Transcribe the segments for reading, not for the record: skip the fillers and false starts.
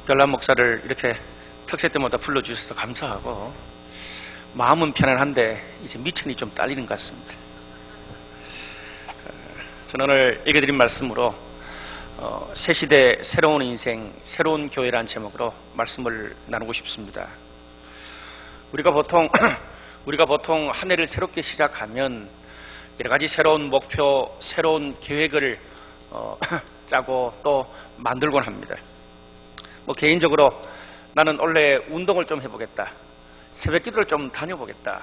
별난 목사를 이렇게 특세 때마다 불러주셔서 감사하고 마음은 편안한데 이제 미천이 좀 딸리는 것 같습니다. 저는 오늘 읽어드린 말씀으로 새 시대 새로운 인생 새로운 교회라는 제목으로 말씀을 나누고 싶습니다. 우리가 보통 한 해를 새롭게 시작하면 여러 가지 새로운 목표, 새로운 계획을 짜고 또 만들곤 합니다. 개인적으로 나는 원래 운동을 좀 해보겠다, 새벽 기도를 좀 다녀보겠다,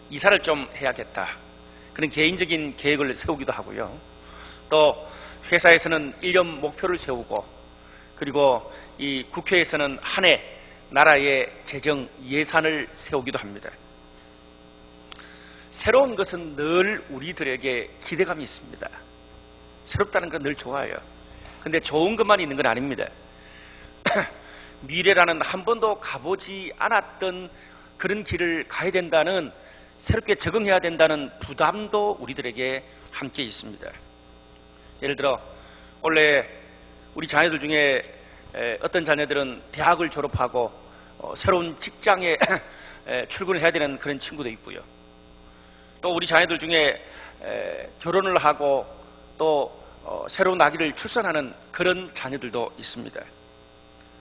이사를 좀 해야겠다, 그런 개인적인 계획을 세우기도 하고요. 또 회사에서는 1년 목표를 세우고, 그리고 이 국회에서는 한 해 나라의 재정 예산을 세우기도 합니다. 새로운 것은 늘 우리들에게 기대감이 있습니다. 새롭다는 건 늘 좋아요. 근데 좋은 것만 있는 건 아닙니다. 미래라는 한 번도 가보지 않았던 그런 길을 가야 된다는, 새롭게 적응해야 된다는 부담도 우리들에게 함께 있습니다. 예를 들어 원래 우리 자녀들 중에 어떤 자녀들은 대학을 졸업하고 새로운 직장에 출근을 해야 되는 그런 친구도 있고요. 또 우리 자녀들 중에 결혼을 하고 또 새로운 아기를 출산하는 그런 자녀들도 있습니다.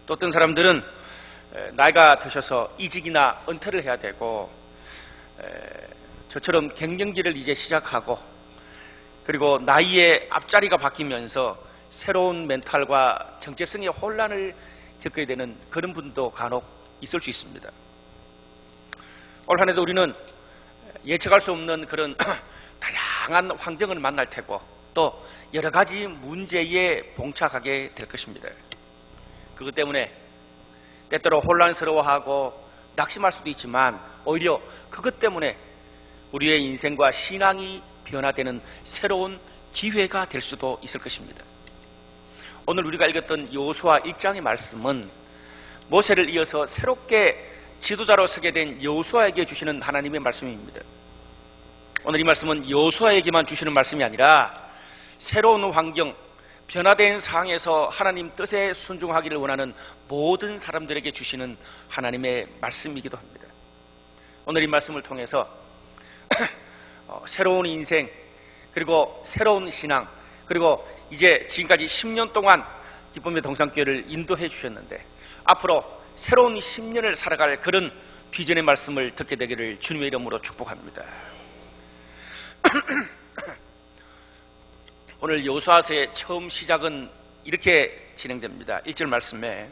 또 어떤 사람들은 나이가 드셔서 이직이나 은퇴를 해야 되고, 저처럼 갱년기를 이제 시작하고, 그리고 나이의 앞자리가 바뀌면서 새로운 멘탈과 정체성의 혼란을 겪게 되는 그런 분도 간혹 있을 수 있습니다. 올 한 해도 우리는 예측할 수 없는 그런 다양한 환경을 만날 테고, 또 여러 가지 문제에 봉착하게 될 것입니다. 그것 때문에 때때로 혼란스러워하고 낙심할 수도 있지만, 오히려 그것 때문에 우리의 인생과 신앙이 변화되는 새로운 기회가 될 수도 있을 것입니다. 오늘 우리가 읽었던 여호수아 1장의 말씀은 모세를 이어서 새롭게 지도자로 서게 된 여호수아에게 주시는 하나님의 말씀입니다. 오늘 이 말씀은 여호수아에게만 주시는 말씀이 아니라 새로운 환경, 변화된 상황에서 하나님 뜻에 순종하기를 원하는 모든 사람들에게 주시는 하나님의 말씀이기도 합니다. 오늘 이 말씀을 통해서 새로운 인생, 그리고 새로운 신앙, 그리고 이제 지금까지 10년 동안 기쁨의 동산교회를 인도해 주셨는데, 앞으로 새로운 10년을 살아갈 그런 비전의 말씀을 듣게 되기를 주님의 이름으로 축복합니다. 오늘 여호수아서의 처음 시작은 이렇게 진행됩니다. 1절 말씀에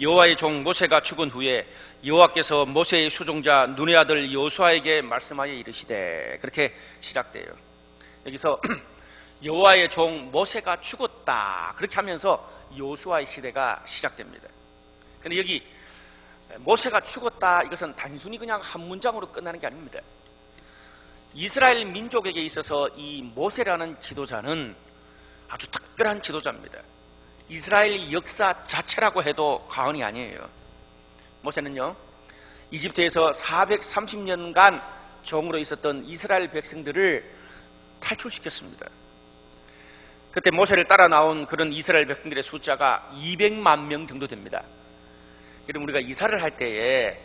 여호와의 종 모세가 죽은 후에 여호와께서 모세의 수종자 눈의 아들 여호수아에게 말씀하여 이르시되, 그렇게 시작돼요. 여기서 여호와의 종 모세가 죽었다, 그렇게 하면서 여호수아의 시대가 시작됩니다. 그런데 여기 모세가 죽었다, 이것은 단순히 그냥 한 문장으로 끝나는 게 아닙니다. 이스라엘 민족에게 있어서 이 모세라는 지도자는 아주 특별한 지도자입니다. 이스라엘 역사 자체라고 해도 과언이 아니에요. 모세는요, 이집트에서 430년간 종으로 있었던 이스라엘 백성들을 탈출시켰습니다. 그때 모세를 따라 나온 그런 이스라엘 백성들의 숫자가 200만 명 정도 됩니다. 그럼 우리가 이사를 할 때에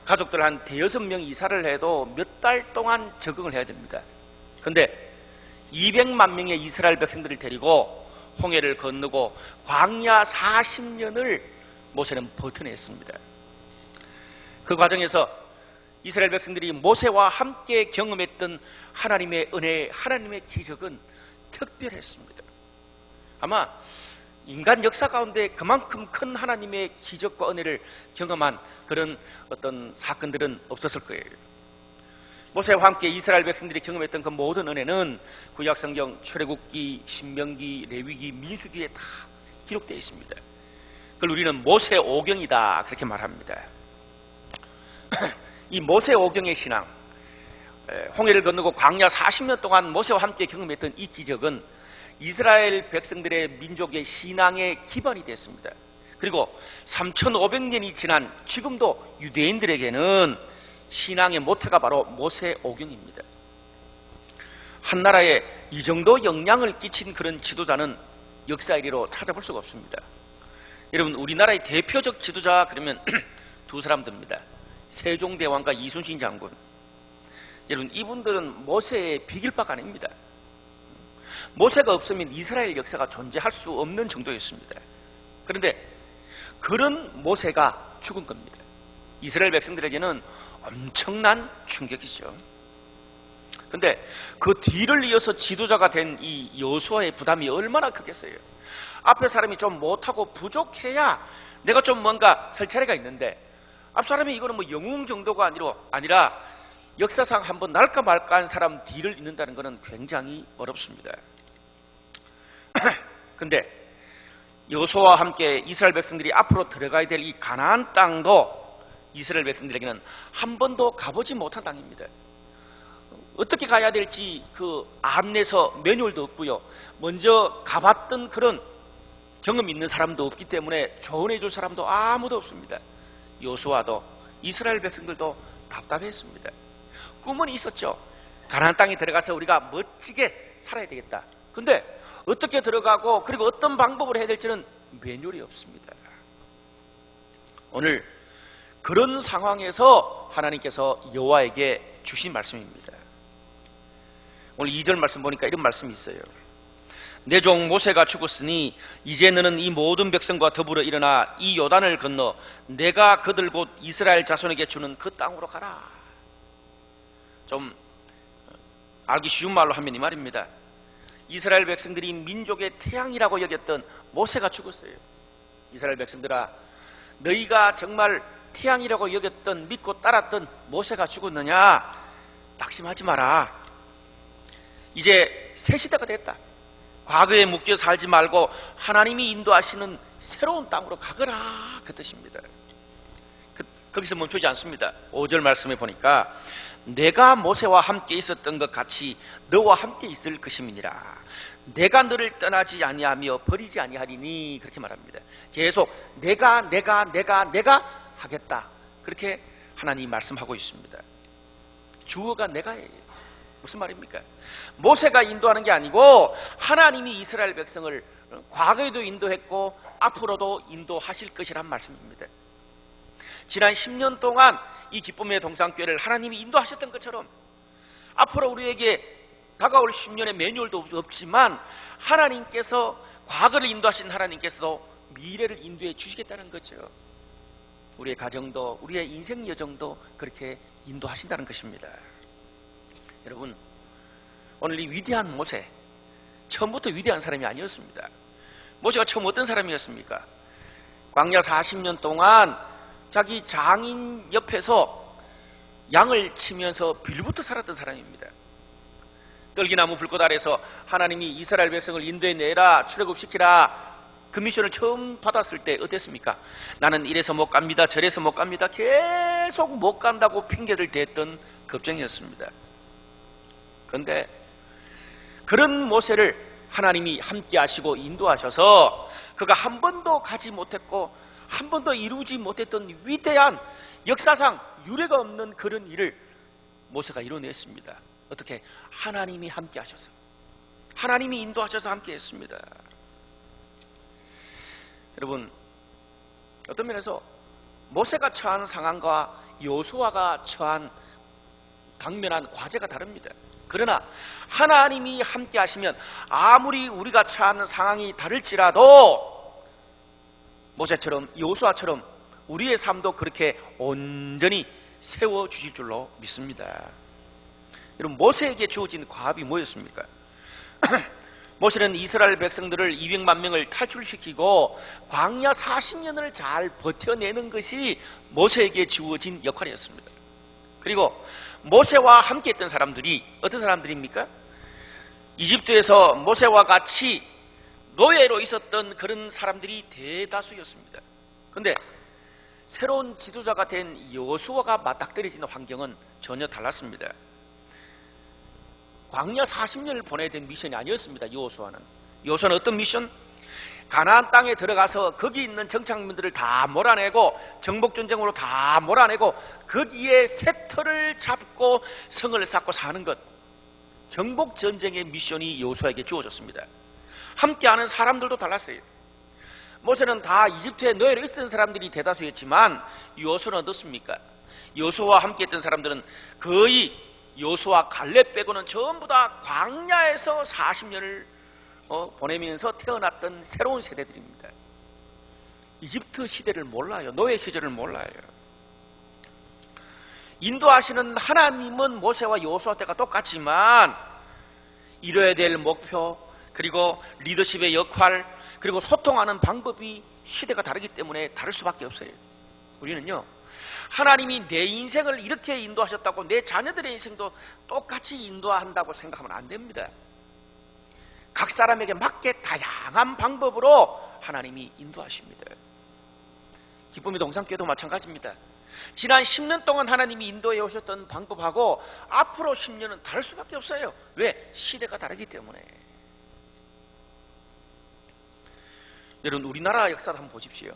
가족들 한 대여섯 명 이사를 해도 몇 달 동안 적응을 해야 됩니다. 그런데 200만 명의 이스라엘 백성들을 데리고 홍해를 건너고 광야 40년을 모세는 버텨냈습니다. 그 과정에서 이스라엘 백성들이 모세와 함께 경험했던 하나님의 은혜, 하나님의 기적은 특별했습니다. 아마 인간 역사 가운데 그만큼 큰 하나님의 기적과 은혜를 경험한 그런 어떤 사건들은 없었을 거예요. 모세와 함께 이스라엘 백성들이 경험했던 그 모든 은혜는 구약성경 출애굽기, 신명기, 레위기, 민수기에 다 기록되어 있습니다. 그걸 우리는 모세 오경이다, 그렇게 말합니다. 이 모세 오경의 신앙, 홍해를 건너고 광야 40년 동안 모세와 함께 경험했던 이 기적은 이스라엘 백성들의 민족의 신앙의 기반이 됐습니다. 그리고 3,500년이 지난 지금도 유대인들에게는 신앙의 모태가 바로 모세 오경입니다. 한 나라에 이 정도 영향을 끼친 그런 지도자는 역사 이래로 찾아볼 수가 없습니다. 여러분, 우리나라의 대표적 지도자 그러면 두 사람들입니다. 세종대왕과 이순신 장군. 여러분, 이분들은 모세의 비길바가 아닙니다. 모세가 없으면 이스라엘 역사가 존재할 수 없는 정도였습니다. 그런데 그런 모세가 죽은 겁니다. 이스라엘 백성들에게는 엄청난 충격이죠. 그런데 그 뒤를 이어서 지도자가 된 이 여호수아의 부담이 얼마나 크겠어요. 앞에 사람이 좀 못하고 부족해야 내가 좀 뭔가 설 차례가 있는데, 앞 사람이 이거는 뭐 영웅 정도가 아니라 역사상 한번 날까 말까 한 사람 뒤를 잇는다는 것은 굉장히 어렵습니다. 근데 여호수아와 함께 이스라엘 백성들이 앞으로 들어가야 될 이 가나안 땅도 이스라엘 백성들에게는 한 번도 가보지 못한 땅입니다. 어떻게 가야 될지 그 안내서 매뉴얼도 없고요. 먼저 가봤던 그런 경험 있는 사람도 없기 때문에 조언해 줄 사람도 아무도 없습니다. 여호수아도 이스라엘 백성들도 답답했습니다. 꿈은 있었죠. 가나안 땅에 들어가서 우리가 멋지게 살아야 되겠다. 근데 어떻게 들어가고 그리고 어떤 방법으로 해야 될지는 매뉴얼이 없습니다. 오늘 그런 상황에서 하나님께서 여호와에게 주신 말씀입니다. 오늘 2절 말씀 보니까 이런 말씀이 있어요. 내 종 모세가 죽었으니 이제 너는 이 모든 백성과 더불어 일어나 이 요단을 건너 내가 그들 곧 이스라엘 자손에게 주는 그 땅으로 가라. 좀 알기 쉬운 말로 하면 이 말입니다. 이스라엘 백성들이 민족의 태양이라고 여겼던 모세가 죽었어요. 이스라엘 백성들아, 너희가 정말 태양이라고 여겼던, 믿고 따랐던 모세가 죽었느냐? 낙심하지 마라. 이제 새 시대가 됐다. 과거에 묶여 살지 말고 하나님이 인도하시는 새로운 땅으로 가거라, 그 뜻입니다. 거기서 멈추지 않습니다. 5절 말씀에 보니까 내가 모세와 함께 있었던 것 같이 너와 함께 있을 것임이니라. 내가 너를 떠나지 아니하며 버리지 아니하리니, 그렇게 말합니다. 계속 내가 하겠다, 그렇게 하나님이 말씀하고 있습니다. 주어가 내가예요. 무슨 말입니까? 모세가 인도하는 게 아니고 하나님이 이스라엘 백성을 과거에도 인도했고 앞으로도 인도하실 것이란 말씀입니다. 지난 10년 동안 이 기쁨의 동산교회를 하나님이 인도하셨던 것처럼 앞으로 우리에게 다가올 10년의 매뉴얼도 없지만 하나님께서 과거를 인도하신 하나님께서도 미래를 인도해 주시겠다는 거죠. 우리의 가정도 우리의 인생 여정도 그렇게 인도하신다는 것입니다. 여러분, 오늘 이 위대한 모세, 처음부터 위대한 사람이 아니었습니다. 모세가 처음 어떤 사람이었습니까? 광야 40년 동안 자기 장인 옆에서 양을 치면서 빌부터 살았던 사람입니다. 떨기나무 불꽃 아래서 하나님이 이스라엘 백성을 인도해내라, 출애굽시키라, 그 미션을 처음 받았을 때 어땠습니까? 나는 이래서 못 갑니다, 저래서 못 갑니다, 계속 못 간다고 핑계를 댔던 겁쟁이였습니다. 그런데 그런 모세를 하나님이 함께 하시고 인도하셔서 그가 한 번도 가지 못했고 한 번도 이루지 못했던 위대한, 역사상 유례가 없는 그런 일을 모세가 이뤄냈습니다. 어떻게? 하나님이 함께 하셔서, 하나님이 인도하셔서 함께 했습니다. 여러분, 어떤 면에서 모세가 처한 상황과 여호수아가 처한 당면한 과제가 다릅니다. 그러나 하나님이 함께 하시면 아무리 우리가 처한 상황이 다를지라도 모세처럼 여호수아처럼 우리의 삶도 그렇게 온전히 세워주실 줄로 믿습니다. 여러분, 모세에게 주어진 과업이 뭐였습니까? 모세는 이스라엘 백성들을 200만 명을 탈출시키고 광야 40년을 잘 버텨내는 것이 모세에게 주어진 역할이었습니다. 그리고 모세와 함께 했던 사람들이 어떤 사람들입니까? 이집트에서 모세와 같이 노예로 있었던 그런 사람들이 대다수였습니다. 그런데 새로운 지도자가 된 여호수아가 맞닥뜨려지는 환경은 전혀 달랐습니다. 광야 40년을 보내야 된 미션이 아니었습니다. 여호수아는 어떤 미션? 가나안 땅에 들어가서 거기 있는 정착민들을 다 몰아내고 정복전쟁으로 다 몰아내고 거기에 셋터를 잡고 성을 쌓고 사는 것, 정복전쟁의 미션이 여호수아에게 주어졌습니다. 함께하는 사람들도 달랐어요. 모세는 다 이집트에 노예로 있었던 사람들이 대다수였지만 여호수아는 어떻습니까? 여호수아와 함께 했던 사람들은 거의 여호수아 갈렙 빼고는 전부 다 광야에서 40년을 보내면서 태어났던 새로운 세대들입니다. 이집트 시대를 몰라요. 노예 시절을 몰라요. 인도하시는 하나님은 모세와 여호수아 때가 똑같지만 이뤄야 될 목표, 그리고 리더십의 역할, 그리고 소통하는 방법이 시대가 다르기 때문에 다를 수밖에 없어요. 우리는요, 하나님이 내 인생을 이렇게 인도하셨다고 내 자녀들의 인생도 똑같이 인도한다고 생각하면 안 됩니다. 각 사람에게 맞게 다양한 방법으로 하나님이 인도하십니다. 기쁨의 동산교회도 마찬가지입니다. 지난 10년 동안 하나님이 인도해 오셨던 방법하고 앞으로 10년은 다를 수밖에 없어요. 왜? 시대가 다르기 때문에. 여러분, 우리나라 역사도 한번 보십시오.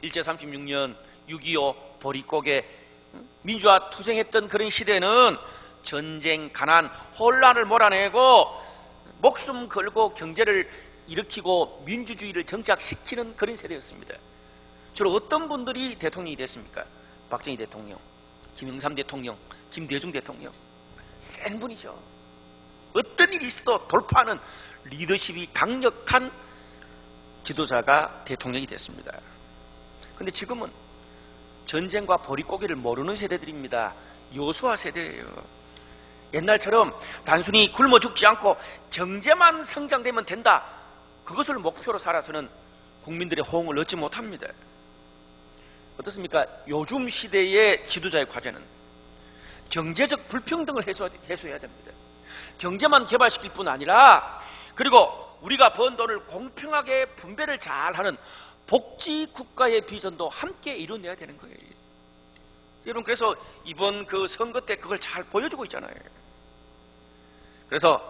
일제 36년 6.25 보릿고개 민주화 투쟁했던 그런 시대는 전쟁, 가난, 혼란을 몰아내고 목숨 걸고 경제를 일으키고 민주주의를 정착시키는 그런 세대였습니다. 주로 어떤 분들이 대통령이 됐습니까? 박정희 대통령, 김영삼 대통령, 김대중 대통령. 센 분이죠. 어떤 일이 있어도 돌파하는 리더십이 강력한 지도자가 대통령이 됐습니다. 그런데 지금은 전쟁과 보릿고개를 모르는 세대들입니다. 여호수아 세대예요. 옛날처럼 단순히 굶어 죽지 않고 경제만 성장되면 된다, 그것을 목표로 살아서는 국민들의 호응을 얻지 못합니다. 어떻습니까? 요즘 시대의 지도자의 과제는 경제적 불평등을 해소해야 됩니다. 경제만 개발시킬 뿐 아니라, 그리고 우리가 번 돈을 공평하게 분배를 잘하는 복지 국가의 비전도 함께 이뤄내야 되는 거예요. 여러분, 그래서 이번 그 선거 때 그걸 잘 보여주고 있잖아요. 그래서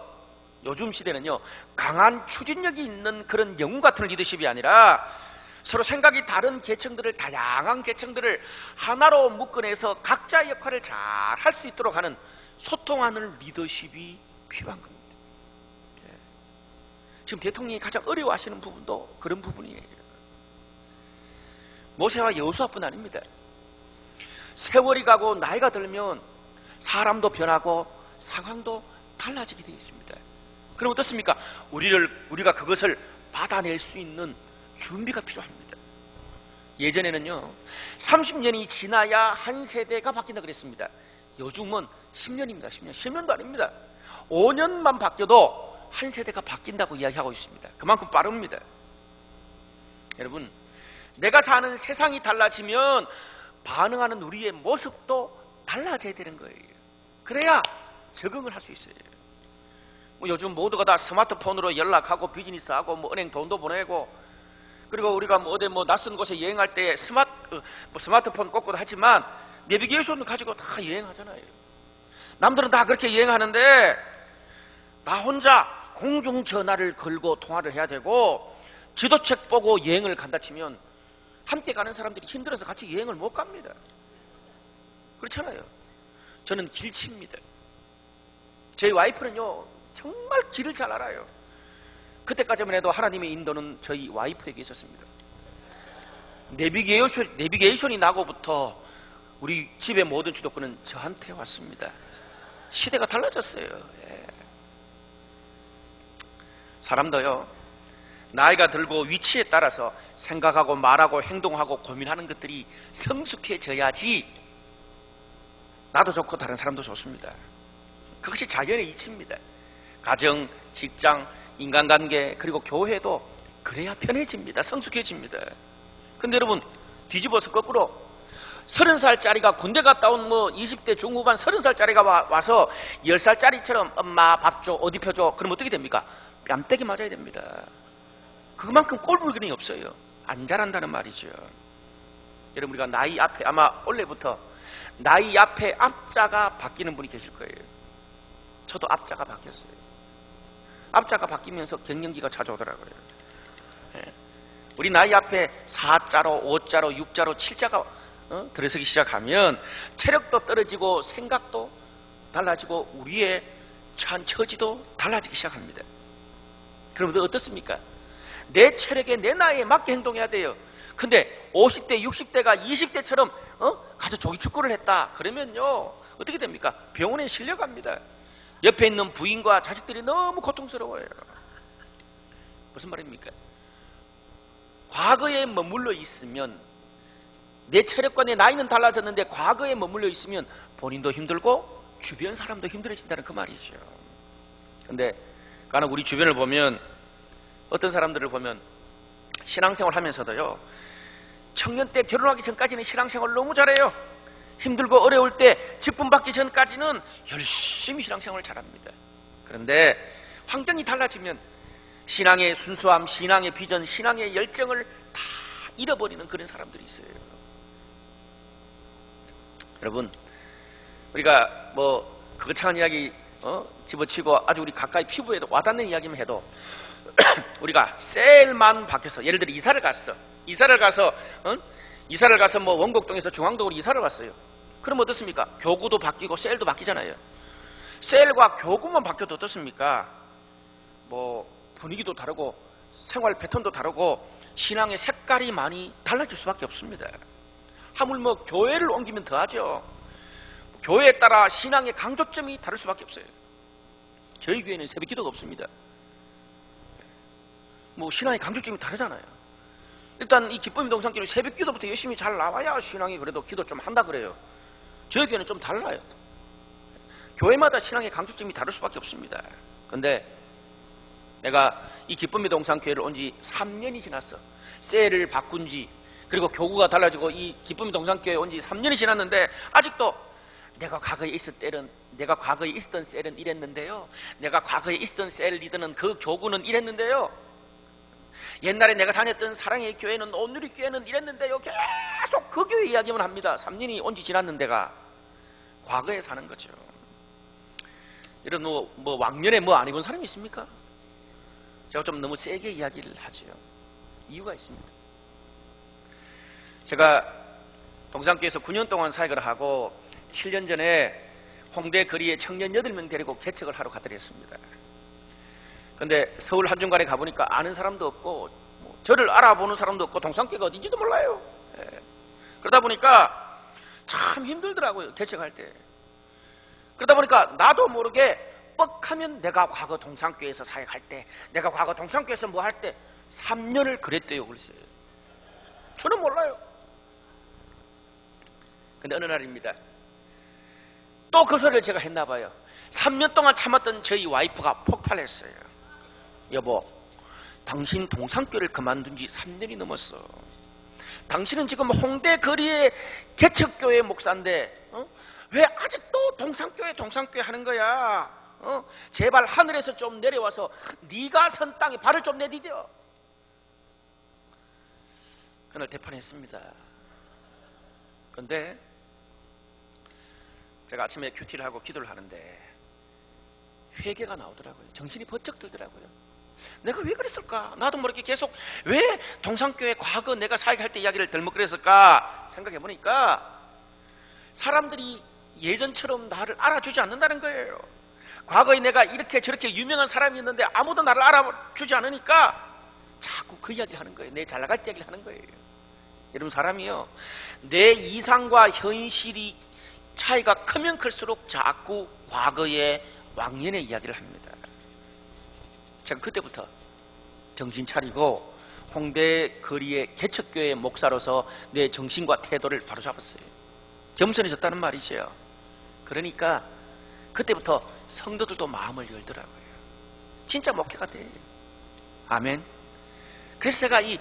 요즘 시대는요, 강한 추진력이 있는 그런 영웅 같은 리더십이 아니라 서로 생각이 다른 계층들을, 다양한 계층들을 하나로 묶어내서 각자의 역할을 잘 할 수 있도록 하는 소통하는 리더십이 필요한 겁니다. 지금 대통령이 가장 어려워하시는 부분도 그런 부분이에요. 모세와 여호수아뿐 아닙니다. 세월이 가고 나이가 들면 사람도 변하고 상황도 달라지게 되어 있습니다. 그럼 어떻습니까? 우리가 그것을 받아낼 수 있는 준비가 필요합니다. 예전에는요, 30년이 지나야 한 세대가 바뀐다 그랬습니다. 요즘은 10년입니다. 10년도 아닙니다. 5년만 바뀌어도 한 세대가 바뀐다고 이야기하고 있습니다. 그만큼 빠릅니다. 여러분, 내가 사는 세상이 달라지면 반응하는 우리의 모습도 달라져야 되는 거예요. 그래야 적응을 할 수 있어요. 요즘 모두가 다 스마트폰으로 연락하고 비즈니스하고 은행 돈도 보내고, 그리고 우리가 어디 낯선 곳에 여행할 때 스마트폰 꽂고도 하지만 내비게이션을 가지고 다 여행하잖아요. 남들은 다 그렇게 여행하는데 나 혼자 공중전화를 걸고 통화를 해야 되고 지도책 보고 여행을 간다 치면 함께 가는 사람들이 힘들어서 같이 여행을 못 갑니다. 그렇잖아요. 저는 길치입니다. 제 와이프는요, 정말 길을 잘 알아요. 그때까지만 해도 하나님의 인도는 저희 와이프에게 있었습니다. 내비게이션이 나고부터 우리 집의 모든 주도권은 저한테 왔습니다. 시대가 달라졌어요. 예. 사람도요, 나이가 들고 위치에 따라서 생각하고 말하고 행동하고 고민하는 것들이 성숙해져야지 나도 좋고 다른 사람도 좋습니다. 그것이 자연의 이치입니다. 가정, 직장, 인간관계, 그리고 교회도 그래야 편해집니다. 성숙해집니다. 근데 여러분, 뒤집어서 거꾸로 30살짜리가 군대 갔다 온 20대 중후반 30살짜리가 와서 10살짜리처럼 엄마 밥 줘, 어디 펴줘, 그럼 어떻게 됩니까? 뺨때기 맞아야 됩니다. 그만큼 꼴불견이 없어요. 안 자란다는 말이죠. 여러분, 우리가 나이 앞에, 아마 올해부터 나이 앞에 앞자가 바뀌는 분이 계실 거예요. 저도 앞자가 바뀌었어요. 앞자가 바뀌면서 갱년기가 찾아오더라고요. 예. 우리 나이 앞에 4자로, 5자로, 6자로, 7자가 들어서기 시작하면 체력도 떨어지고 생각도 달라지고 우리의 처지도 달라지기 시작합니다. 그럼 어떻습니까? 내 체력에 내 나이에 맞게 행동해야 돼요. 근데 50대, 60대가 20대처럼 가서 조기 축구를 했다. 그러면요 어떻게 됩니까? 병원에 실려갑니다. 옆에 있는 부인과 자식들이 너무 고통스러워요. 무슨 말입니까? 과거에 머물러 있으면 내 체력과 내 나이는 달라졌는데 과거에 머물러 있으면 본인도 힘들고 주변 사람도 힘들어진다는 그 말이죠. 근데 간혹 우리 주변을 보면 어떤 사람들을 보면 신앙생활 하면서도요 청년 때 결혼하기 전까지는 신앙생활 너무 잘해요. 힘들고 어려울 때 직분 받기 전까지는 열심히 신앙생활을 잘합니다. 그런데 환경이 달라지면 신앙의 순수함, 신앙의 비전, 신앙의 열정을 다 잃어버리는 그런 사람들이 있어요. 여러분, 우리가 뭐 그거창한 이야기 집어치고 아주 우리 가까이 피부에도 와닿는 이야기만 해도 우리가 셀만 바뀌어서 예를 들어 이사를 가서 뭐 원곡동에서 중앙동으로 이사를 갔어요. 그럼 어떻습니까? 교구도 바뀌고 셀도 바뀌잖아요. 셀과 교구만 바뀌어도 어떻습니까? 뭐 분위기도 다르고 생활 패턴도 다르고 신앙의 색깔이 많이 달라질 수밖에 없습니다. 하물며 교회를 옮기면 더하죠. 교회에 따라 신앙의 강조점이 다를 수밖에 없어요. 저희 교회는 새벽기도가 없습니다. 뭐 신앙의 강조점이 다르잖아요. 일단 이 기쁨의 동산교회는 새벽기도부터 열심히 잘 나와야 신앙이 그래도 기도 좀 한다 그래요. 저희 교회는 좀 달라요. 교회마다 신앙의 강조점이 다를 수밖에 없습니다. 근데 내가 이 기쁨의 동산교회를 온 지 3년이 지났어. 셀을 바꾼 지 그리고 교구가 달라지고 이 기쁨의 동산교회에 온 지 3년이 지났는데 아직도 내가 과거에 있었던 셀은 이랬는데요. 내가 과거에 있었던 셀 리더는 그 교구는 이랬는데요. 옛날에 내가 다녔던 사랑의 교회는 온누리 교회는 이랬는데요. 계속 그 교회 이야기만 합니다. 3년이 온 지 지났는데가 과거에 사는 거죠. 이런 뭐 왕년에 뭐 안 입은 사람이 있습니까? 제가 좀 너무 세게 이야기를 하죠. 이유가 있습니다. 제가 동산교회에서 9년 동안 사역을 하고 7년 전에 홍대 거리에 청년 8명 데리고 개척을 하러 가더랬습니다. 근데 서울 한중간에 가보니까 아는 사람도 없고 뭐 저를 알아보는 사람도 없고 동산교회가 어딘지도 몰라요. 그러다 보니까 참 힘들더라고요. 개척할 때. 그러다 보니까 나도 모르게 뻑하면 내가 과거 동산교회에서 사역할 때, 내가 과거 동산교회에서 뭐 할 때 3년을 그랬대요. 글쎄요. 저는 몰라요. 근데 어느 날입니다. 또 그 소리를 제가 했나 봐요. 3년 동안 참았던 저희 와이프가 폭발했어요. 여보, 당신 동산교회를 그만둔 지 3년이 넘었어. 당신은 지금 홍대 거리에 개척교회 목사인데 왜 아직도 동산교회 하는 거야? 제발 하늘에서 좀 내려와서 네가 선 땅에 발을 좀 내디뎌. 그날 대판했습니다. 그런데 제가 아침에 큐티를 하고 기도를 하는데 회개가 나오더라고요. 정신이 번쩍 들더라고요. 내가 왜 그랬을까? 나도 모르게 계속 왜 동산교회 과거 내가 사역할 때 이야기를 덜먹거렸을까 생각해 보니까 사람들이 예전처럼 나를 알아주지 않는다는 거예요. 과거에 내가 이렇게 저렇게 유명한 사람이었는데 아무도 나를 알아주지 않으니까 자꾸 그 이야기를 하는 거예요. 내 잘나갈 때 이야기를 하는 거예요. 여러분, 사람이요, 내 이상과 현실이 차이가 크면 클수록 자꾸 과거의 왕년의 이야기를 합니다. 제가 그때부터 정신 차리고 홍대 거리의 개척교회 목사로서 내 정신과 태도를 바로잡았어요. 겸손해졌다는 말이죠. 그러니까 그때부터 성도들도 마음을 열더라고요. 진짜 목회가 돼요. 아멘. 그래서 제가 이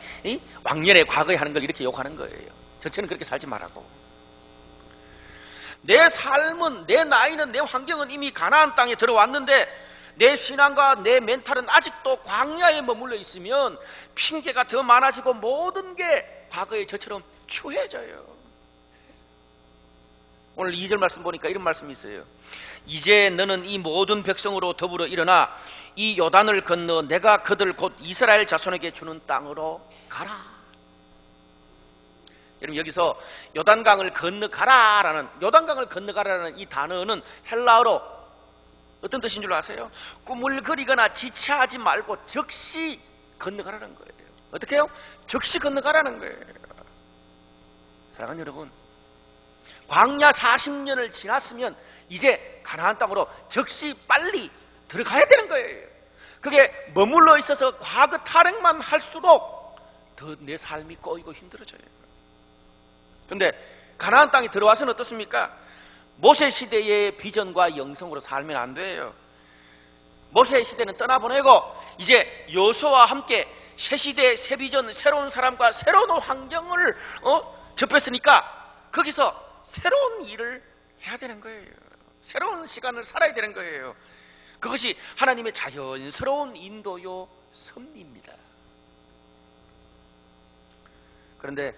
왕년의 과거에 하는 걸 이렇게 욕하는 거예요. 전체는 그렇게 살지 말라고. 내 삶은, 내 나이는, 내 환경은 이미 가나안 땅에 들어왔는데 내 신앙과 내 멘탈은 아직도 광야에 머물러 있으면 핑계가 더 많아지고 모든 게 과거의 저처럼 추해져요. 오늘 2절 말씀 보니까 이런 말씀이 있어요. 이제 너는 이 모든 백성으로 더불어 일어나 이 요단을 건너 내가 그들 곧 이스라엘 자손에게 주는 땅으로 가라. 여러분, 여기서 요단강을 건너가라라는 이 단어는 헬라어로 어떤 뜻인 줄 아세요? 꾸물거리거나 지체하지 말고 즉시 건너가라는 거예요. 어떻게 해요? 즉시 건너가라는 거예요. 사랑하는 여러분, 광야 40년을 지났으면 이제 가나안 땅으로 즉시 빨리 들어가야 되는 거예요. 그게 머물러 있어서 과거 타령만 할수록 더 내 삶이 꼬이고 힘들어져요. 그런데 가나안 땅에 들어와서는 어떻습니까? 모세 시대의 비전과 영성으로 살면 안 돼요. 모세 시대는 떠나보내고 이제 여호수아와 함께 새 시대, 새 비전, 새로운 사람과 새로운 환경을 접했으니까 거기서 새로운 일을 해야 되는 거예요. 새로운 시간을 살아야 되는 거예요. 그것이 하나님의 자연스러운 인도요 섭리입니다. 그런데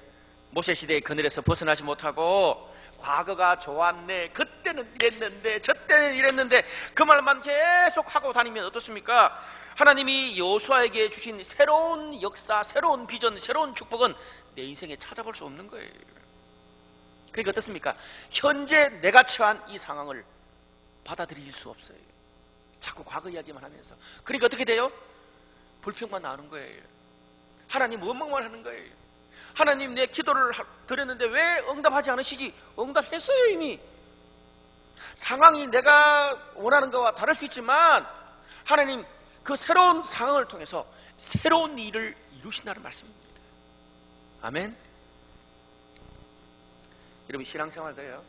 모세 시대의 그늘에서 벗어나지 못하고 과거가 좋았네, 그때는 이랬는데 저때는 이랬는데 그 말만 계속 하고 다니면 어떻습니까? 하나님이 여호수아에게 주신 새로운 역사, 새로운 비전, 새로운 축복은 내 인생에 찾아볼 수 없는 거예요. 그러니까 어떻습니까? 현재 내가 처한 이 상황을 받아들일 수 없어요. 자꾸 과거 이야기만 하면서. 그러니까 어떻게 돼요? 불평만 나오는 거예요. 하나님 원망만 하는 거예요. 하나님, 내 기도를 드렸는데 왜 응답하지 않으시지? 응답했어요 이미. 상황이 내가 원하는 것과 다를 수 있지만 하나님 그 새로운 상황을 통해서 새로운 일을 이루신다는 말씀입니다. 아멘. 여러분, 신앙생활도요,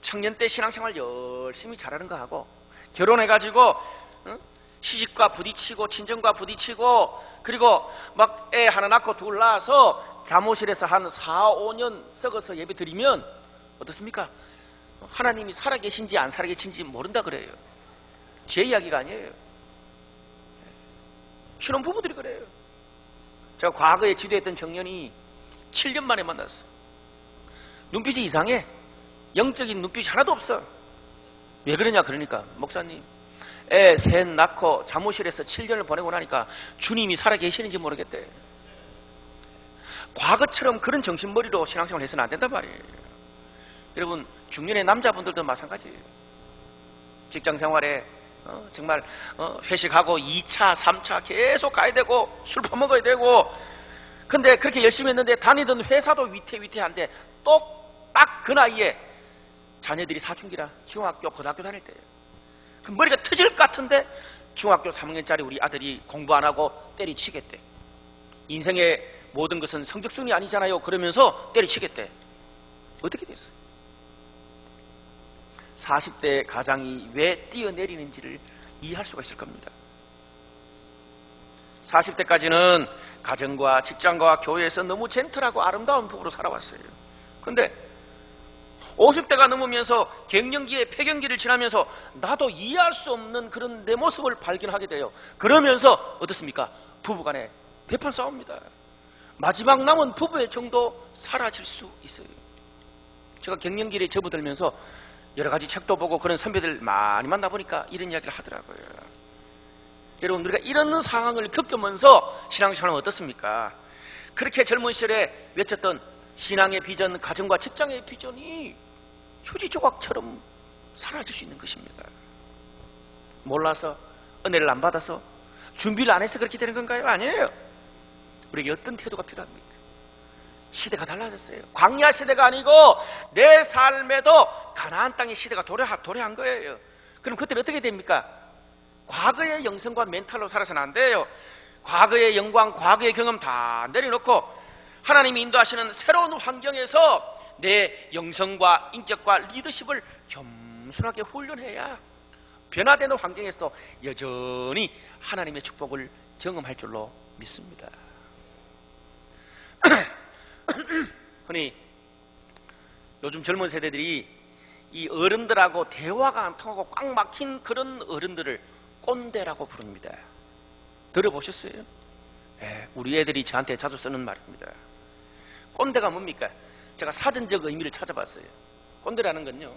청년 때 신앙생활 열심히 잘하는 거 하고 결혼해가지고 시집과 부딪히고 친정과 부딪히고 그리고 막 애 하나 낳고 둘 낳아서 잠옷실에서 한 4, 5년 썩어서 예배 드리면 어떻습니까? 하나님이 살아계신지 안 살아계신지 모른다 그래요. 제 이야기가 아니에요. 신혼부부들이 그래요. 제가 과거에 지도했던 청년이 7년 만에 만났어. 눈빛이 이상해. 영적인 눈빛이 하나도 없어. 왜 그러냐 그러니까, 목사님, 애 셋 낳고 잠옷실에서 7년을 보내고 나니까 주님이 살아계시는지 모르겠대. 과거처럼 그런 정신머리로 신앙생활을 해서는 안 된단 말이에요. 여러분, 중년의 남자분들도 마찬가지예요. 직장생활에 정말 회식하고 2차, 3차 계속 가야 되고 술 퍼먹어야 되고, 근데 그렇게 열심히 했는데 다니던 회사도 위태위태한데 또 딱 그 나이에 자녀들이 사춘기라 중학교, 고등학교 다닐 때예요. 그 머리가 터질 것 같은데 중학교 3학년짜리 우리 아들이 공부 안 하고 때리치겠대. 인생의 모든 것은 성적순이 아니잖아요. 그러면서 때리치겠대. 어떻게 됐어요? 40대 가장이 왜 뛰어내리는지를 이해할 수가 있을 겁니다. 40대까지는 가정과 직장과 교회에서 너무 젠틀하고 아름다운 부부로 살아왔어요. 그런데 50대가 넘으면서 갱년기에 폐경기를 지나면서 나도 이해할 수 없는 그런 내 모습을 발견하게 돼요. 그러면서 어떻습니까? 부부간에 대판 싸웁니다. 마지막 남은 부부의 정도 사라질 수 있어요. 제가 갱년기에 접어들면서 여러 가지 책도 보고 그런 선배들 많이 만나보니까 이런 이야기를 하더라고요. 여러분, 우리가 이런 상황을 겪으면서 신앙생활은 어떻습니까? 그렇게 젊은 시절에 외쳤던 신앙의 비전, 가정과 직장의 비전이 휴지 조각처럼 사라질 수 있는 것입니다. 몰라서, 은혜를 안 받아서, 준비를 안 해서 그렇게 되는 건가요? 아니에요. 우리에게 어떤 태도가 필요합니까? 시대가 달라졌어요. 광야 시대가 아니고 내 삶에도 가나안 땅의 시대가 도래한 거예요. 그럼 그때는 어떻게 됩니까? 과거의 영성과 멘탈로 살아서는 안 돼요. 과거의 영광, 과거의 경험 다 내려놓고 하나님이 인도하시는 새로운 환경에서 내 영성과 인격과 리더십을 겸손하게 훈련해야 변화되는 환경에서 여전히 하나님의 축복을 경험할 줄로 믿습니다. 흔히 요즘 젊은 세대들이 이 어른들하고 대화가 안 통하고 꽉 막힌 그런 어른들을 꼰대라고 부릅니다. 들어보셨어요? 네, 우리 애들이 저한테 자주 쓰는 말입니다. 꼰대가 뭡니까? 제가 사전적 의미를 찾아봤어요. 꼰대라는 건요,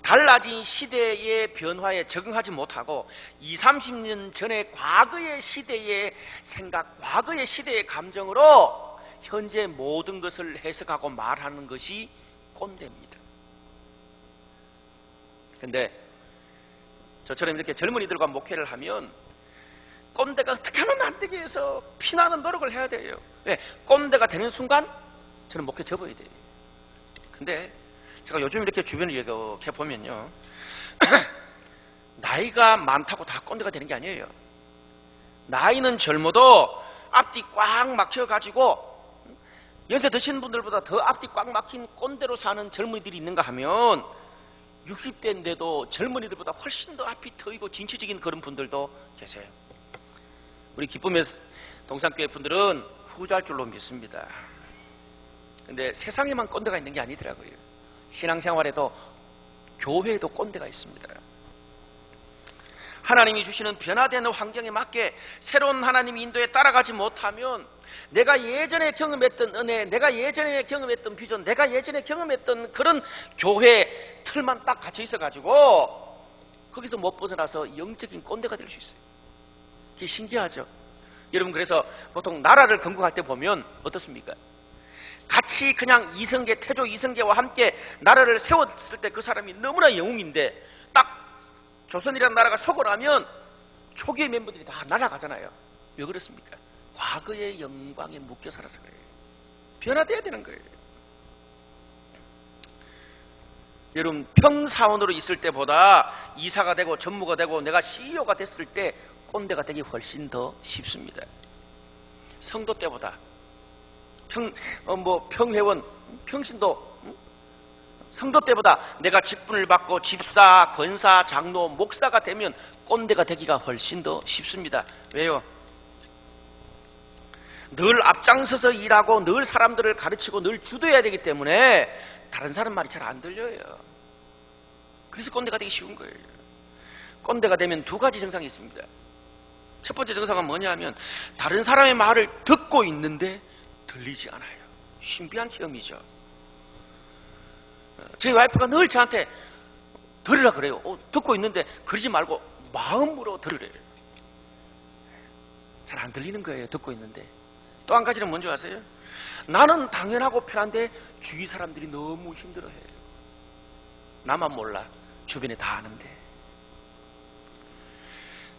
달라진 시대의 변화에 적응하지 못하고 20, 30년 전의 과거의 시대의 생각, 과거의 시대의 감정으로 현재 모든 것을 해석하고 말하는 것이 꼰대입니다. 그런데 저처럼 이렇게 젊은이들과 목회를 하면 꼰대가 어떻게 하면 안 되게 해서 피나는 노력을 해야 돼요. 왜? 꼰대가 되는 순간 저는 목회 접어야 돼요. 근데 제가 요즘 이렇게 주변을 이렇게 보면요. 나이가 많다고 다 꼰대가 되는 게 아니에요. 나이는 젊어도 앞뒤 꽉 막혀가지고 연세 드시는 분들보다 더 앞뒤 꽉 막힌 꼰대로 사는 젊은이들이 있는가 하면 60대인데도 젊은이들보다 훨씬 더 앞이 트이고 진취적인 그런 분들도 계세요. 우리 기쁨의 동산교회 분들은 후자일 줄로 믿습니다. 근데 세상에만 꼰대가 있는 게 아니더라고요. 신앙생활에도 교회에도 꼰대가 있습니다. 하나님이 주시는 변화되는 환경에 맞게 새로운 하나님의 인도에 따라가지 못하면 내가 예전에 경험했던 은혜, 내가 예전에 경험했던 비전, 내가 예전에 경험했던 그런 교회 틀만 딱 갇혀 있어가지고 거기서 못 벗어나서 영적인 꼰대가 될 수 있어요. 그게 신기하죠. 여러분, 그래서 보통 나라를 건국할 때 보면 어떻습니까? 같이 그냥 이성계, 태조 이성계와 함께 나라를 세웠을 때 그 사람이 너무나 영웅인데 딱 조선이라는 나라가 서고 나면 초기의 멤버들이 다 날아가잖아요. 왜 그렇습니까? 과거의 영광에 묶여 살아서 그래요. 변화돼야 되는 거예요. 여러분, 평사원으로 있을 때보다 이사가 되고 전무가 되고 내가 CEO가 됐을 때 꼰대가 되기 훨씬 더 쉽습니다. 성도 때보다 평회원, 평신도 성도 때보다 내가 직분을 받고 집사, 권사, 장로, 목사가 되면 꼰대가 되기가 훨씬 더 쉽습니다. 왜요? 늘 앞장서서 일하고 늘 사람들을 가르치고 늘 주도해야 되기 때문에 다른 사람 말이 잘 안 들려요. 그래서 꼰대가 되기 쉬운 거예요. 꼰대가 되면 두 가지 증상이 있습니다. 첫 번째 증상은 뭐냐 하면 다른 사람의 말을 듣고 있는데 들리지 않아요. 신비한 체험이죠. 저희 와이프가 늘 저한테 들으라 그래요. 듣고 있는데 그러지 말고 마음으로 들으래요. 잘 안 들리는 거예요. 듣고 있는데. 또 한 가지는 뭔지 아세요? 나는 당연하고 편한데 주위 사람들이 너무 힘들어해요. 나만 몰라. 주변에 다 아는데.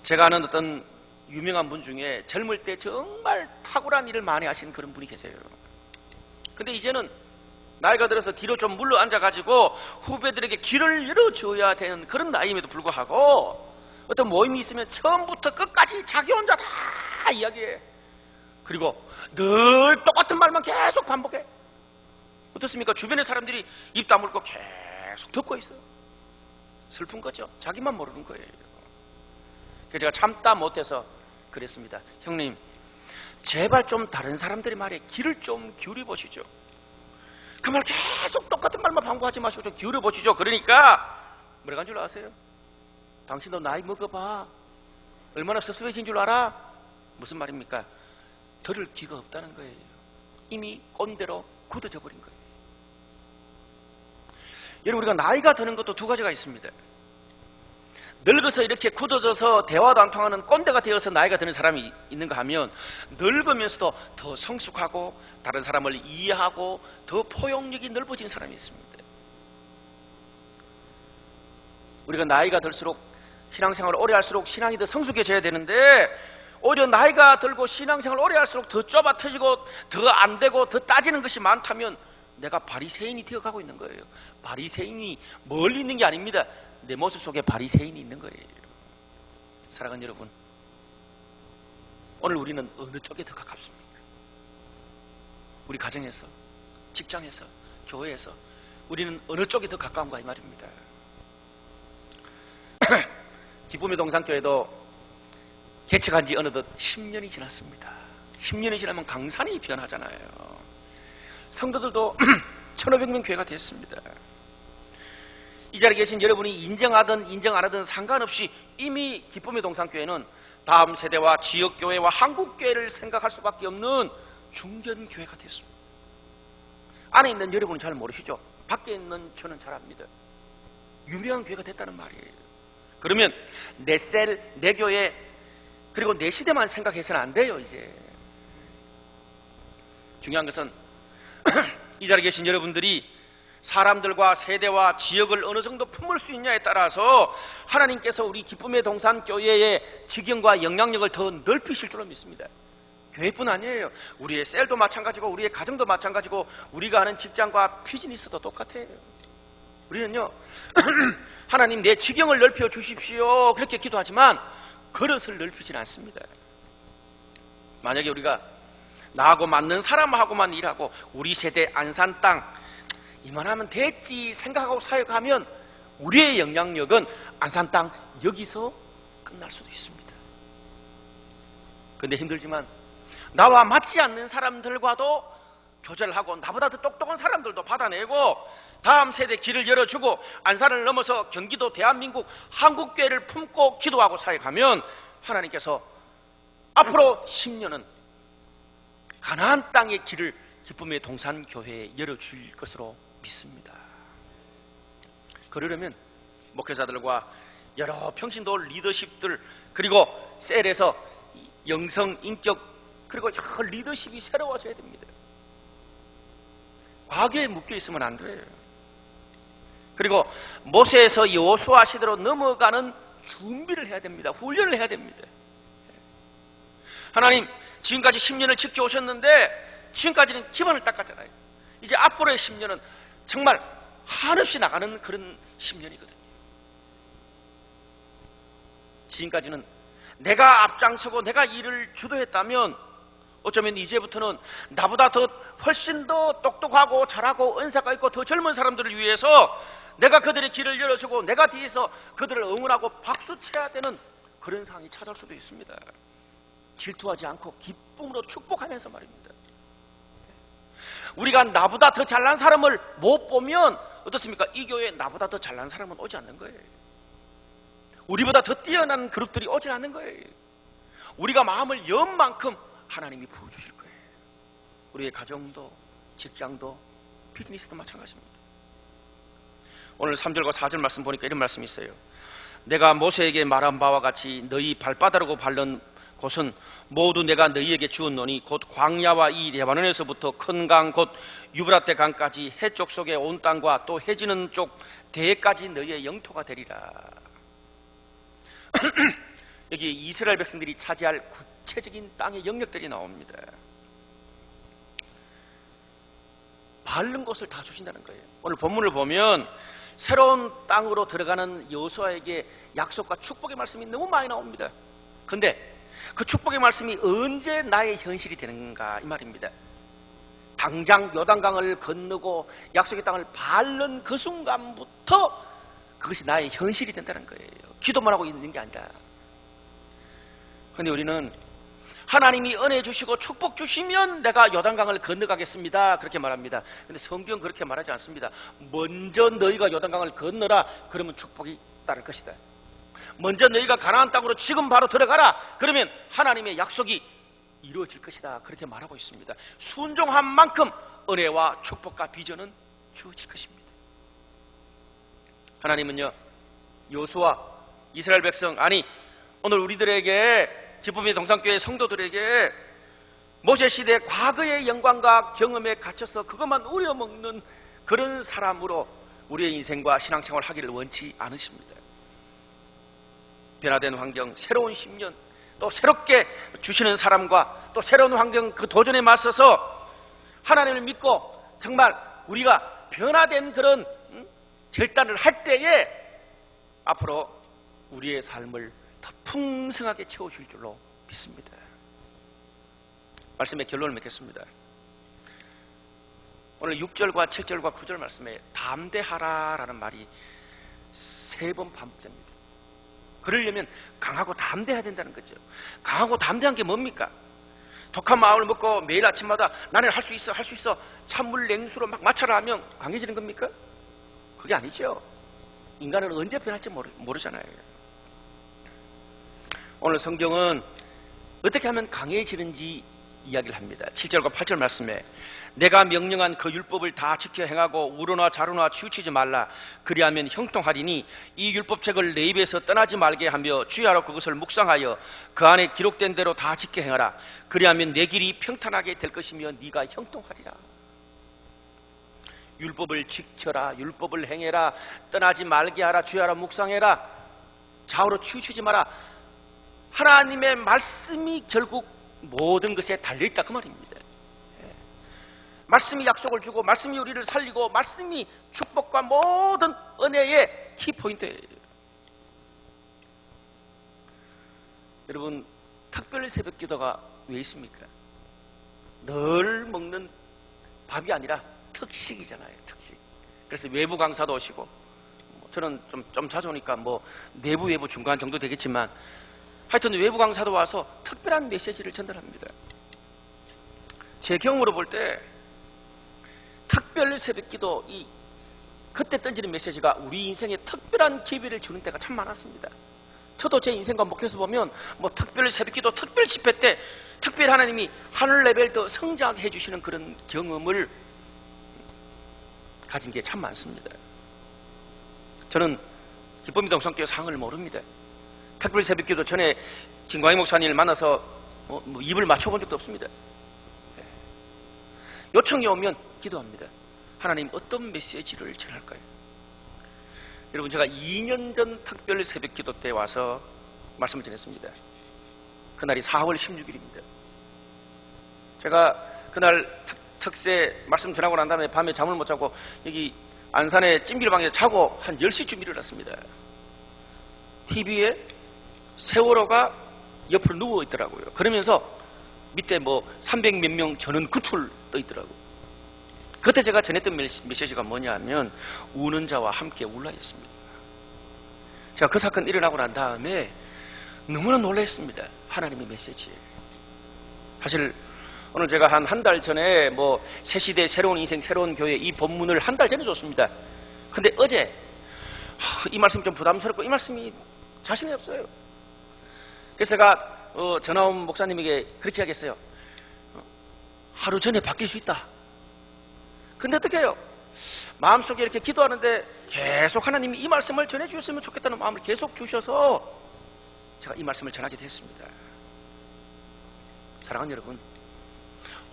제가 아는 어떤 유명한 분 중에 젊을 때 정말 탁월한 일을 많이 하시는 그런 분이 계세요. 근데 이제는 나이가 들어서 뒤로 좀 물러 앉아가지고 후배들에게 길을 열어줘야 되는 그런 나이임에도 불구하고 어떤 모임이 있으면 처음부터 끝까지 자기 혼자 다 이야기해. 그리고 늘 똑같은 말만 계속 반복해. 어떻습니까? 주변의 사람들이 입 다물고 계속 듣고 있어. 슬픈 거죠. 자기만 모르는 거예요. 그래서 제가 참다 못해서 그랬습니다. 형님, 제발 좀 다른 사람들의 말에 귀를 좀 기울여 보시죠. 그 말 계속 똑같은 말만 반복하지 마시고 좀 기울여 보시죠. 그러니까 뭐라고 한 줄 아세요? 당신도 나이 먹어봐. 얼마나 섭섭해진 줄 알아? 무슨 말입니까? 들을 귀가 없다는 거예요. 이미 꼰대로 굳어져 버린 거예요. 여러분, 우리가 나이가 드는 것도 두 가지가 있습니다. 늙어서 이렇게 굳어져서 대화도 안 통하는 꼰대가 되어서 나이가 드는 사람이 있는가 하면 늙으면서도 더 성숙하고 다른 사람을 이해하고 더 포용력이 넓어진 사람이 있습니다. 우리가 나이가 들수록 신앙생활을 오래 할수록 신앙이 더 성숙해져야 되는데 오히려 나이가 들고 신앙생활을 오래 할수록 더 좁아 터지고 더 안 되고 더 따지는 것이 많다면 내가 바리새인이 되어가고 있는 거예요. 바리새인이 멀리 있는 게 아닙니다. 내 모습 속에 바리새인이 있는 거예요. 사랑하는 여러분, 오늘 우리는 어느 쪽에 더 가깝습니까? 우리 가정에서, 직장에서, 교회에서 우리는 어느 쪽에 더 가까운가 이 말입니다. 기쁨의 동산교회도 개척한 지 어느덧 10년이 지났습니다. 10년이 지나면 강산이 변하잖아요. 성도들도 1500명 교회가 됐습니다. 이 자리에 계신 여러분이 인정하든 인정 안 하든 상관없이 이미 기쁨의 동산교회는 다음 세대와 지역교회와 한국교회를 생각할 수밖에 없는 중견교회가 됐습니다. 안에 있는 여러분은 잘 모르시죠? 밖에 있는 저는 잘 압니다. 유명한 교회가 됐다는 말이에요. 그러면 내 셀, 내 교회, 그리고 내 시대만 생각해서는 안 돼요. 이제 중요한 것은 이 자리에 계신 여러분들이 사람들과 세대와 지역을 어느 정도 품을 수 있냐에 따라서 하나님께서 우리 기쁨의 동산 교회의 지경과 영향력을 더 넓히실 줄로 믿습니다. 교회뿐 아니에요. 우리의 셀도 마찬가지고 우리의 가정도 마찬가지고 우리가 하는 직장과 비즈니스도 똑같아요. 우리는요 하나님 내 지경을 넓혀 주십시오 그렇게 기도하지만 그릇을 넓히진 않습니다. 만약에 우리가 나하고 맞는 사람하고만 일하고 우리 세대 안산 땅 이만하면 됐지 생각하고 사역하면 우리의 영향력은 안산 땅 여기서 끝날 수도 있습니다. 그런데 힘들지만 나와 맞지 않는 사람들과도 조절하고 나보다 더 똑똑한 사람들도 받아내고 다음 세대 길을 열어주고 안산을 넘어서 경기도 대한민국 한국교회를 품고 기도하고 사역하면 하나님께서 앞으로 10년은 가나안 땅의 길을 기쁨의 동산교회에 열어줄 것으로 믿습니다. 그러려면 목회자들과 여러 평신도 리더십들 그리고 셀에서 영성, 인격 그리고 리더십이 새로워져야 됩니다. 과거에 묶여 있으면 안 돼요. 그리고 모세에서 여호수아 시대로 넘어가는 준비를 해야 됩니다. 훈련을 해야 됩니다. 하나님 지금까지 10년을 지켜오셨는데 지금까지는 기반을 닦았잖아요. 이제 앞으로의 10년은 정말 한없이 나가는 그런 10년이거든요. 지금까지는 내가 앞장서고 내가 일을 주도했다면 어쩌면 이제부터는 나보다 더 훨씬 더 똑똑하고 잘하고 은사가 있고 더 젊은 사람들을 위해서 내가 그들의 길을 열어주고 내가 뒤에서 그들을 응원하고 박수쳐야 되는 그런 상황이 찾아올 수도 있습니다. 질투하지 않고 기쁨으로 축복하면서 말입니다. 우리가 나보다 더 잘난 사람을 못 보면 어떻습니까? 이 교회에 나보다 더 잘난 사람은 오지 않는 거예요. 우리보다 더 뛰어난 그룹들이 오지 않는 거예요. 우리가 마음을 연 만큼 하나님이 부어주실 거예요. 우리의 가정도 직장도 비즈니스도 마찬가지입니다. 오늘 3절과 4절 말씀 보니까 이런 말씀이 있어요. 내가 모세에게 말한 바와 같이 너희 발바닥으로 밟는 곳은 모두 내가 너희에게 주었노니 곧 광야와 이 레바논에서부터 큰 강 곧 유브라테 강까지 해쪽 속의 온 땅과 또 해지는 쪽 대까지 너희의 영토가 되리라. 여기 이스라엘 백성들이 차지할 구체적인 땅의 영역들이 나옵니다. 바른 곳을 다 주신다는 거예요. 오늘 본문을 보면 새로운 땅으로 들어가는 여호수아에게 약속과 축복의 말씀이 너무 많이 나옵니다. 그런데 그 축복의 말씀이 언제 나의 현실이 되는가 이 말입니다. 당장 요단강을 건너고 약속의 땅을 밟는 그 순간부터 그것이 나의 현실이 된다는 거예요. 기도만 하고 있는 게 아니라. 그런데 우리는 하나님이 은혜 주시고 축복 주시면 내가 요단강을 건너가겠습니다 그렇게 말합니다. 그런데 성경은 그렇게 말하지 않습니다. 먼저 너희가 요단강을 건너라 그러면 축복이 따를 것이다. 먼저 너희가 가나안 땅으로 지금 바로 들어가라 그러면 하나님의 약속이 이루어질 것이다 그렇게 말하고 있습니다. 순종한 만큼 은혜와 축복과 비전은 주어질 것입니다. 하나님은요 여호수아 이스라엘 백성 아니 오늘 우리들에게 기쁨의 동산교회 성도들에게 모세시대 과거의 영광과 경험에 갇혀서 그것만 우려먹는 그런 사람으로 우리의 인생과 신앙생활을 하기를 원치 않으십니다. 변화된 환경, 새로운 10년, 또 새롭게 주시는 사람과 또 새로운 환경 그 도전에 맞서서 하나님을 믿고 정말 우리가 변화된 그런 결단을 할 때에 앞으로 우리의 삶을 더 풍성하게 채워줄 줄로 믿습니다. 말씀의 결론을 맺겠습니다. 오늘 6절과 7절과 9절 말씀에 담대하라라는 말이 3번 반복됩니다. 그러려면 강하고 담대해야 된다는 거죠. 강하고 담대한 게 뭡니까? 독한 마음을 먹고 매일 아침마다 나는 할 수 있어 할 수 있어 찬물 냉수로 막 마찰을 하면 강해지는 겁니까? 그게 아니죠. 인간은 언제 변할지 모르잖아요. 오늘 성경은 어떻게 하면 강해지는지 이야기를 합니다. 7절과 8절 말씀에 내가 명령한 그 율법을 다 지켜 행하고 우로나 자로나 치우치지 말라. 그리하면 형통하리니 이 율법책을 내 입에서 떠나지 말게 하며 주야로 그것을 묵상하여 그 안에 기록된 대로 다 지켜 행하라. 그리하면 내 길이 평탄하게 될 것이며 네가 형통하리라. 율법을 지켜라, 율법을 행해라, 떠나지 말게 하라, 주야라 묵상해라, 좌우로 치우치지 마라. 하나님의 말씀이 결국 모든 것에 달려있다 그 말입니다. 말씀이 약속을 주고 말씀이 우리를 살리고 말씀이 축복과 모든 은혜의 키포인트예요. 여러분, 특별 새벽 기도가 왜 있습니까? 늘 먹는 밥이 아니라 특식이잖아요. 특식. 그래서 외부 강사도 오시고, 저는 좀 자주 오니까 내부 외부 중간 정도 되겠지만 하여튼 외부 강사도 와서 특별한 메시지를 전달합니다. 제 경험으로 볼 때 특별 새벽기도 그때 던지는 메시지가 우리 인생에 특별한 기회를 주는 때가 참 많았습니다. 저도 제 인생과 목회에서 보면 특별 새벽기도, 특별 집회 때 특별 하나님이 하늘 레벨 더 성장해 주시는 그런 경험을 가진 게 참 많습니다. 저는 기쁨의 동성교회 상을 모릅니다. 특별 새벽기도 전에 김광희 목사님을 만나서 입을 맞춰본 적도 없습니다. 요청이 오면 기도합니다. 하나님 어떤 메시지를 전할까요? 여러분, 제가 2년 전 특별 새벽기도 때 와서 말씀을 전했습니다. 그날이 4월 16일입니다. 제가 그날 특세 말씀 전하고 난 다음에 밤에 잠을 못 자고 여기 안산의 찜질방에서 자고 한 10시쯤 일어났습니다. TV에 세월호가 옆으로 누워 있더라고요. 그러면서 밑에 300 몇 명 전원 구출 떠 있더라고요. 그때 제가 전했던 메시지가 뭐냐면 우는 자와 함께 울라였습니다. 제가 그 사건 일어나고 난 다음에 너무나 놀랐습니다. 하나님의 메시지에. 사실 오늘 제가 한 달 전에 새 시대 새로운 인생 새로운 교회 이 본문을 한 달 전에 줬습니다. 근데 어제 이 말씀이 좀 부담스럽고 이 말씀이 자신이 없어요. 그래서 제가 전화 온 목사님에게 그렇게 하겠어요. 하루 전에 바뀔 수 있다. 근데 어떻게 해요? 마음속에 이렇게 기도하는데 계속 하나님이 이 말씀을 전해주셨으면 좋겠다는 마음을 계속 주셔서 제가 이 말씀을 전하게 됐습니다. 사랑하는 여러분,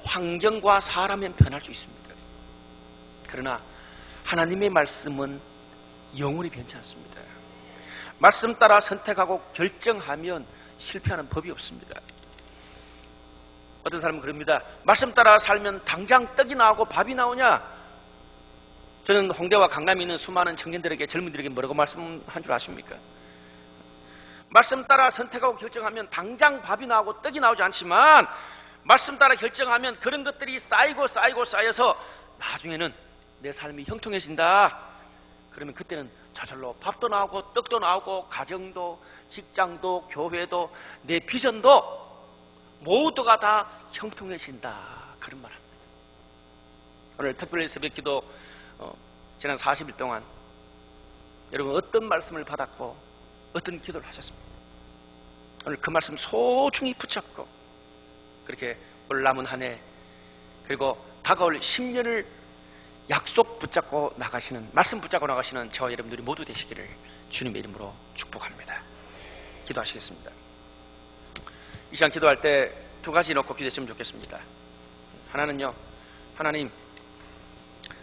환경과 사람은 변할 수 있습니다. 그러나 하나님의 말씀은 영원히 변치 않습니다. 말씀 따라 선택하고 결정하면 실패하는 법이 없습니다. 어떤 사람은 그럽니다. 말씀 따라 살면 당장 떡이 나오고 밥이 나오냐? 저는 홍대와 강남에 있는 수많은 청년들에게, 젊은이들에게 뭐라고 말씀한 줄 아십니까? 말씀 따라 선택하고 결정하면 당장 밥이 나오고 떡이 나오지 않지만 말씀 따라 결정하면 그런 것들이 쌓여서 나중에는 내 삶이 형통해진다. 그러면 그때는 저절로 밥도 나오고 떡도 나오고 가정도 직장도 교회도 내 비전도 모두가 다 형통해진다. 그런 말 합니다. 오늘 특별 새벽기도 지난 40일 동안 여러분 어떤 말씀을 받았고 어떤 기도를 하셨습니까? 오늘 그 말씀 소중히 붙잡고 그렇게 올 남은 한 해 그리고 다가올 10년을 약속 붙잡고 나가시는, 말씀 붙잡고 나가시는 저와 여러분들이 모두 되시기를 주님의 이름으로 축복합니다. 기도하시겠습니다. 이 시간 기도할 때 두 가지 놓고 기도했으면 좋겠습니다. 하나는요, 하나님,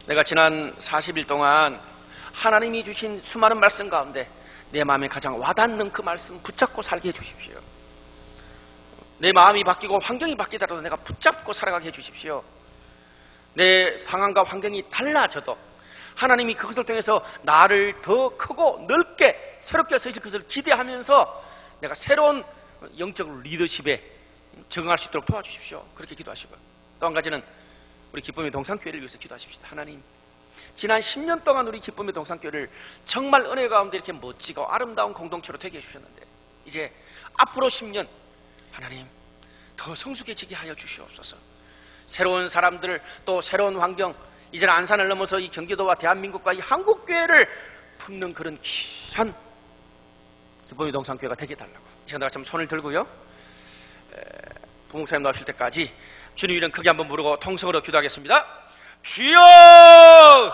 내가 지난 40일 동안 하나님이 주신 수많은 말씀 가운데 내 마음에 가장 와닿는 그 말씀 붙잡고 살게 해주십시오. 내 마음이 바뀌고 환경이 바뀌더라도 내가 붙잡고 살아가게 해주십시오. 내 상황과 환경이 달라져도 하나님이 그것을 통해서 나를 더 크고 넓게 새롭게 쓰실 것을 기대하면서 내가 새로운 영적 리더십에 적응할 수 있도록 도와주십시오. 그렇게 기도하시고요. 또 한 가지는 우리 기쁨의 동산교회를 위해서 기도하십시다. 하나님, 지난 10년 동안 우리 기쁨의 동산교회를 정말 은혜 가운데 이렇게 멋지고 아름다운 공동체로 되게 해주셨는데 이제 앞으로 10년 하나님 더 성숙해지게 하여 주시옵소서. 새로운 사람들 또 새로운 환경, 이제는 안산을 넘어서 이 경기도와 대한민국과 이 한국교회를 품는 그런 귀한 기쁨의 동산교회가 되게 달라고 이 시간 같이 손을 들고요, 부목사님 나오실 때까지 주님 이름 크게 한번 부르고 통성으로 기도하겠습니다. 주여!